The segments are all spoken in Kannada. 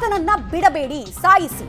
ಆತನನ್ನ ಬಿಡಬೇಡಿ, ಸಾಯಿಸಿ.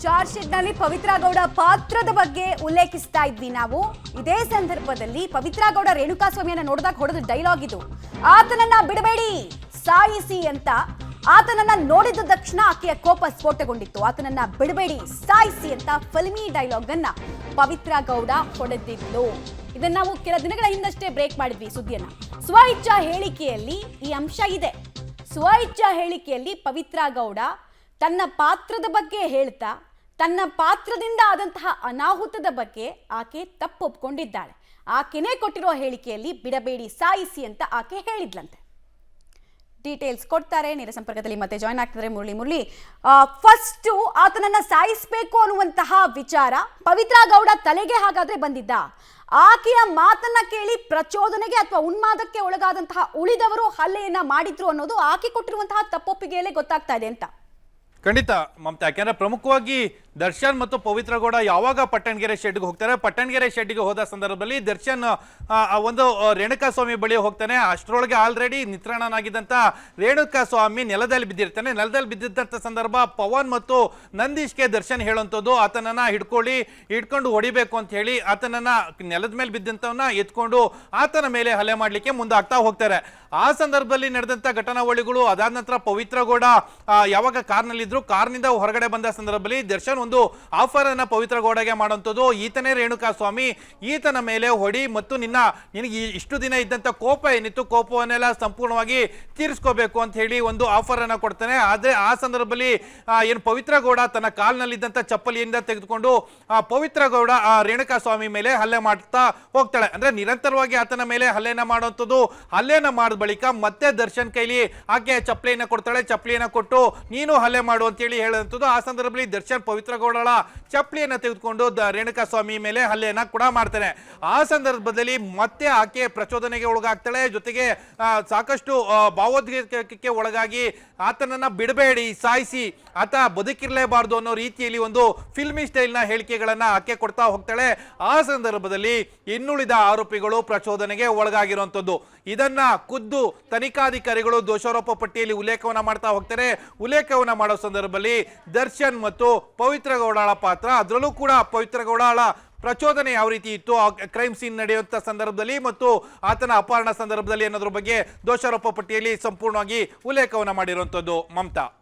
ಚಾರ್ಜ್ ಶೀಟ್ನಲ್ಲಿ ಪವಿತ್ರ ಗೌಡ ಪಾತ್ರದ ಬಗ್ಗೆ ಉಲ್ಲೇಖಿಸ್ತಾ ಇದ್ವಿ ನಾವು. ಇದೇ ಸಂದರ್ಭದಲ್ಲಿ ಪವಿತ್ರ ಗೌಡ ರೇಣುಕಾಸ್ವಾಮಿಯನ್ನ ನೋಡಿದಾಗ ಹೊಡೆದ ಡೈಲಾಗ್ ಇದು. ಆತನನ್ನ ಬಿಡಬೇಡಿ, ಸಾಯಿಸಿ ಅಂತ. ಆತನನ್ನ ನೋಡಿದ ತಕ್ಷಣ ಆಕೆಯ ಕೋಪ ಸ್ಫೋಟಗೊಂಡಿತ್ತು. ಆತನನ್ನ ಬಿಡಬೇಡಿ, ಸಾಯಿಸಿ ಅಂತ ಫಿಲ್ಮಿ ಡೈಲಾಗ್ ಅನ್ನ ಪವಿತ್ರ ಗೌಡ ಹೊಡೆದಿದ್ಲು. ಇದನ್ನ ನಾವು ಕೆಲ ದಿನಗಳ ಹಿಂದಷ್ಟೇ ಬ್ರೇಕ್ ಮಾಡಿದ್ವಿ ಸುದ್ದಿಯನ್ನ. ಸ್ವ ಇಚ್ಛಾ ಹೇಳಿಕೆಯಲ್ಲಿ ಈ ಅಂಶ ಇದೆ. ಸ್ವ ಇಚ್ಛಾ ಹೇಳಿಕೆಯಲ್ಲಿ ಪವಿತ್ರ ಗೌಡ ತನ್ನ ಪಾತ್ರದ ಬಗ್ಗೆ ಹೇಳ್ತಾ, ತನ್ನ ಪಾತ್ರದಿಂದ ಆದಂತಹ ಅನಾಹುತದ ಬಗ್ಗೆ ಆಕೆ ತಪ್ಪು ಒಪ್ಕೊಂಡಿದ್ದಾಳೆ. ಆಕೆನೇ ಕೊಟ್ಟಿರೋ ಹೇಳಿಕೆಯಲ್ಲಿ ಬಿಡಬೇಡಿ, ಸಾಯಿಸಿ ಅಂತ ಆಕೆ ಹೇಳಿದ್ಲಂತೆ. ಡೀಟೇಲ್ಸ್ ಕೊಡ್ತಾರೆ, ನೇರ ಸಂಪರ್ಕದಲ್ಲಿ ಮತ್ತೆ ಜಾಯ್ನ್ ಆಗ್ತಿದ್ದಾರೆ ಮುರಳಿ. ಫಸ್ಟ್ ಆತನನ್ನ ಸಾಯಿಸಬೇಕು ಅನ್ನುವಂತಹ ವಿಚಾರ ಪವಿತ್ರ ಗೌಡ ತಲೆಗೆ ಹಾಗಾದ್ರೆ ಬಂದಿದ್ದ? ಆಕೆಯ ಮಾತನ್ನ ಕೇಳಿ ಪ್ರಚೋದನೆಗೆ ಅಥವಾ ಉನ್ಮಾದಕ್ಕೆ ಒಳಗಾದಂತಹ ಉಳಿದವರು ಹಲ್ಲೆಯನ್ನ ಮಾಡಿದ್ರು ಅನ್ನೋದು ಆಕೆ ಕೊಟ್ಟಿರುವಂತಹ ತಪ್ಪೊಪ್ಪಿಗೆಯಲ್ಲೇ ಗೊತ್ತಾಗ್ತಾ ಇದೆ ಅಂತ. ಖಂಡಿತ ಮಮತಾ, ಯಾಕೆಂದ್ರೆ ಪ್ರಮುಖವಾಗಿ ದರ್ಶನ್ ಮತ್ತು ಪವಿತ್ರ ಗೌಡ ಯಾವಾಗ ಪಟ್ಟಣಗೆರೆ ಶೆಡ್ಗೆ ಹೋಗ್ತಾರೆ, ಪಟ್ಟಣಗೆರೆ ಶೆಡ್ಗೆ ಹೋದ ಸಂದರ್ಭದಲ್ಲಿ ದರ್ಶನ್ ಒಂದು ರೇಣುಕಾಸ್ವಾಮಿ ಬಳಿ ಹೋಗ್ತಾನೆ. ಅಷ್ಟರೊಳಗೆ ಆಲ್ರೆಡಿ ನಿತ್ರಾಣನಾಗಿದ್ದಂಥ ರೇಣುಕಾಸ್ವಾಮಿ ನೆಲದಲ್ಲಿ ಬಿದ್ದಿರ್ತಾನೆ. ನೆಲದಲ್ಲಿ ಬಿದ್ದಿದ್ದಂಥ ಸಂದರ್ಭ ಪವನ್ ಮತ್ತು ನಂದೀಶ್ಗೆ ದರ್ಶನ್ ಹೇಳುವಂಥದ್ದು, ಆತನನ್ನ ಹಿಡ್ಕೊಂಡು ಹೊಡಿಬೇಕು ಅಂತ ಹೇಳಿ ಆತನನ್ನ ನೆಲದ ಮೇಲೆ ಬಿದ್ದಂಥವನ್ನ ಎತ್ಕೊಂಡು ಆತನ ಮೇಲೆ ಹಲ್ಲೆ ಮಾಡಲಿಕ್ಕೆ ಮುಂದಾಗ್ತಾ ಹೋಗ್ತಾರೆ. ಆ ಸಂದರ್ಭದಲ್ಲಿ ನಡೆದಂಥ ಘಟನಾವಳಿಗಳು ಅದಾದ ನಂತರ ಪವಿತ್ರ ಗೌಡ ಯಾವಾಗ ಕಾರ್ನಲ್ಲಿದ್ರು, ಕಾರ್ನಿಂದ ಹೊರಗಡೆ ಬಂದ ಸಂದರ್ಭದಲ್ಲಿ ದರ್ಶನ್ ಒಂದು ಆಫರ್ ಅನ್ನ ಪವಿತ್ರ ಗೌಡಗೆ ಮಾಡುವಂಥದ್ದು, ಈತನೇ ರೇಣುಕಾಸ್ವಾಮಿ, ಈತನ ಮೇಲೆ ಹೊಡಿ ಮತ್ತು ನಿನಗೆ ಇಷ್ಟು ದಿನ ಇದ್ದಂಥ ಕೋಪ ಏನಿತ್ತು, ಕೋಪವನ್ನೆಲ್ಲ ಸಂಪೂರ್ಣವಾಗಿ ತೀರಿಸ್ಕೋಬೇಕು ಅಂತ ಹೇಳಿ ಒಂದು ಆಫರ್ ಅನ್ನ ಕೊಡ್ತಾನೆ. ಆದ್ರೆ ಆ ಸಂದರ್ಭದಲ್ಲಿ ಏನು ಪವಿತ್ರ ಗೌಡ ತನ್ನ ಕಾಲ್ನಲ್ಲಿದ್ದಂಥ ಚಪ್ಪಲಿಯಿಂದ ತೆಗೆದುಕೊಂಡು ಪವಿತ್ರ ಗೌಡ ರೇಣುಕಾಸ್ವಾಮಿ ಮೇಲೆ ಹಲ್ಲೆ ಮಾಡ್ತಾ ಹೋಗ್ತಾಳೆ. ಅಂದ್ರೆ ನಿರಂತರವಾಗಿ ಆತನ ಮೇಲೆ ಹಲ್ಲೆನ ಮಾಡುವಂಥದ್ದು. ಹಲ್ಲೆನ ಮಾಡಿದ ಬಳಿಕ ಮತ್ತೆ ದರ್ಶನ್ ಕೈಲಿ ಆಕೆ ಚಪ್ಪಲಿಯನ್ನ ಕೊಡ್ತಾಳೆ. ಚಪ್ಪಲಿಯನ್ನ ಕೊಟ್ಟು ನೀನು ಹಲ್ಲೆ ಮಾಡು ಅಂತ ಹೇಳಿ ಹೇಳುವಂಥದ್ದು. ಆ ಸಂದರ್ಭದಲ್ಲಿ ದರ್ಶನ್ ಪವಿತ್ರ ಗೌಡಳ ಚಪ್ಪಲಿಯನ್ನ ತೆಗೆದುಕೊಂಡು ರೇಣುಕಾಸ್ವಾಮಿ ಮೇಲೆ ಹಲ್ಲೆಯನ್ನ ಕೂಡ ಮಾಡ್ತಾನೆ. ಆ ಸಂದರ್ಭದಲ್ಲಿ ಮತ್ತೆ ಆಕೆ ಪ್ರಚೋದನೆಗೆ ಒಳಗಾಗ್ತಾಳೆ. ಜೊತೆಗೆ ಸಾಕಷ್ಟು ಭಾವೋದ್ವೇಗಕ್ಕೆ ಒಳಗಾಗಿ ಆತನನ್ನ ಬಿಡಬೇಡಿ, ಸಾಯಿಸಿ, ಆತ ಬದುಕಿರಲೇಬಾರದು ಅನ್ನೋ ರೀತಿಯಲ್ಲಿ ಒಂದು ಫಿಲ್ಮಿ ಸ್ಟೈಲ್ನ ಹೇಳಿಕೆಗಳನ್ನ ಆಕೆ ಕೊಡ್ತಾ ಹೋಗ್ತಾಳೆ. ಆ ಸಂದರ್ಭದಲ್ಲಿ ಇನ್ನುಳಿದ ಆರೋಪಿಗಳು ಪ್ರಚೋದನೆಗೆ ಒಳಗಾಗಿರುವಂಥದ್ದು. ಇದನ್ನ ಖುದ್ದು ತನಿಖಾಧಿಕಾರಿಗಳು ದೋಷಾರೋಪ ಪಟ್ಟಿಯಲ್ಲಿ ಉಲ್ಲೇಖವನ್ನ ಮಾಡ್ತಾ ಹೋಗ್ತಾರೆ. ಉಲ್ಲೇಖವನ್ನ ಮಾಡೋ ಸಂದರ್ಭದಲ್ಲಿ ದರ್ಶನ್ ಮತ್ತು ಪವಿತ್ರ ಗೌಡಳ ಪಾತ್ರ, ಅದರಲ್ಲೂ ಕೂಡ ಪವಿತ್ರ ಗೌಡಳ ಪ್ರಚೋದನೆ ಯಾವ ರೀತಿ ಇತ್ತು ಕ್ರೈಮ್ ಸೀನ್ ನಡೆಯುವಂತ ಸಂದರ್ಭದಲ್ಲಿ ಮತ್ತು ಆತನ ಅಪಹರಣ ಸಂದರ್ಭದಲ್ಲಿ ಅನ್ನೋದ್ರ ಬಗ್ಗೆ ದೋಷಾರೋಪ ಪಟ್ಟಿಯಲ್ಲಿ ಸಂಪೂರ್ಣವಾಗಿ ಉಲ್ಲೇಖವನ್ನ ಮಾಡಿರುವಂತದ್ದು. ಮಮತಾ.